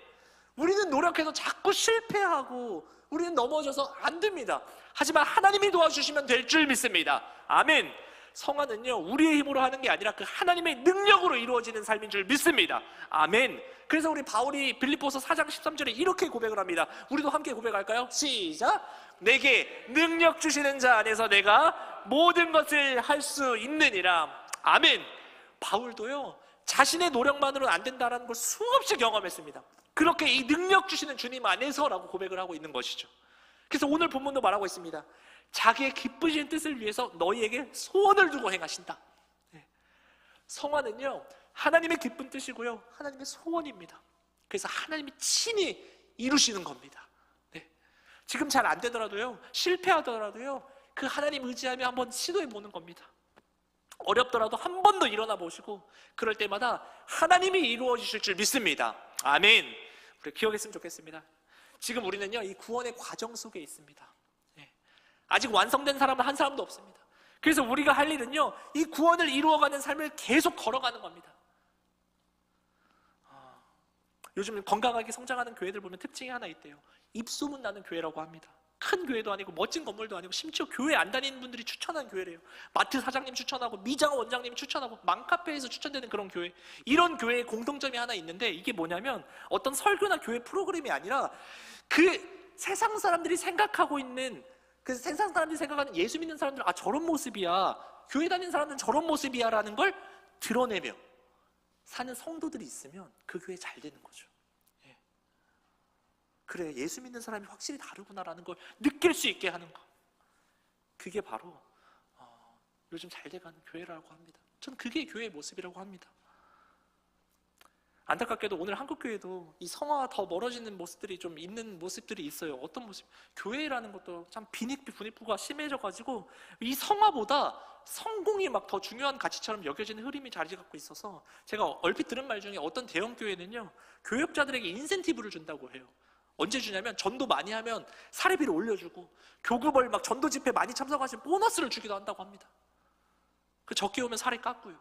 우리는 노력해서 자꾸 실패하고 우리는 넘어져서 안 됩니다. 하지만 하나님이 도와주시면 될 줄 믿습니다. 아멘. 성화는요, 우리의 힘으로 하는 게 아니라 그 하나님의 능력으로 이루어지는 삶인 줄 믿습니다. 아멘. 그래서 우리 바울이 빌립보서 4장 13절에 이렇게 고백을 합니다. 우리도 함께 고백할까요? 시작. 내게 능력 주시는 자 안에서 내가 모든 것을 할 수 있느니라. 아멘. 바울도요, 자신의 노력만으로는 안 된다는 걸 수없이 경험했습니다. 그렇게 이 능력 주시는 주님 안에서라고 고백을 하고 있는 것이죠. 그래서 오늘 본문도 말하고 있습니다. 자기의 기쁘신 뜻을 위해서 너희에게 소원을 두고 행하신다. 성화는요, 하나님의 기쁜 뜻이고요, 하나님의 소원입니다. 그래서 하나님이 친히 이루시는 겁니다. 지금 잘 안 되더라도요, 실패하더라도요, 그 하나님 의지하며 한번 시도해 보는 겁니다. 어렵더라도 한 번 더 일어나 보시고, 그럴 때마다 하나님이 이루어 주실 줄 믿습니다. 아멘. 우리 기억했으면 좋겠습니다. 지금 우리는요, 이 구원의 과정 속에 있습니다. 아직 완성된 사람은 한 사람도 없습니다. 그래서 우리가 할 일은요, 이 구원을 이루어가는 삶을 계속 걸어가는 겁니다. 요즘 건강하게 성장하는 교회들 보면 특징이 하나 있대요. 입소문 나는 교회라고 합니다. 큰 교회도 아니고 멋진 건물도 아니고 심지어 교회 안 다니는 분들이 추천한 교회래요. 마트 사장님 추천하고 미장 원장님 추천하고 맘카페에서 추천되는 그런 교회. 이런 교회의 공통점이 하나 있는데, 이게 뭐냐면 어떤 설교나 교회 프로그램이 아니라 그 세상 사람들이 생각하고 있는, 그 세상 사람들이 생각하는 예수 믿는 사람들은 아 저런 모습이야, 교회 다니는 사람들은 저런 모습이야 라는 걸 드러내며 사는 성도들이 있으면 그 교회 잘 되는 거죠. 예. 그래, 예수 믿는 사람이 확실히 다르구나라는 걸 느낄 수 있게 하는 거, 그게 바로 요즘 잘 돼가는 교회라고 합니다. 전 그게 교회의 모습이라고 합니다. 안타깝게도 오늘 한국교회도 이 성화와 더 멀어지는 모습들이 좀 있는 모습들이 있어요. 어떤 모습? 교회라는 것도 참 분입부가 심해져가지고 이 성화보다 성공이 막 더 중요한 가치처럼 여겨지는 흐름이 자리 잡고 있어서, 제가 얼핏 들은 말 중에 어떤 대형 교회는요, 교역자들에게 인센티브를 준다고 해요. 언제 주냐면 전도 많이 하면 사례비를 올려주고, 교급을 막 전도 집회 많이 참석하시면 보너스를 주기도 한다고 합니다. 그 적게 오면 사례 깎고요.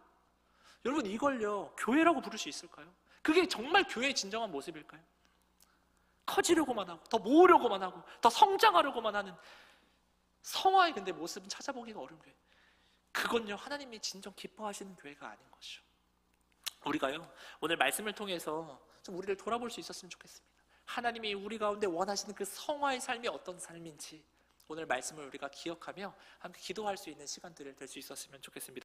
여러분, 이걸요 교회라고 부를 수 있을까요? 그게 정말 교회의 진정한 모습일까요? 커지려고만 하고 더 모으려고만 하고 더 성장하려고만 하는 성화의 근데 모습은 찾아보기가 어려운 교회, 그건요 하나님이 진정 기뻐하시는 교회가 아닌 것이죠. 우리가요 오늘 말씀을 통해서 좀 우리를 돌아볼 수 있었으면 좋겠습니다. 하나님이 우리 가운데 원하시는 그 성화의 삶이 어떤 삶인지 오늘 말씀을 우리가 기억하며 함께 기도할 수 있는 시간들을 될 수 있었으면 좋겠습니다.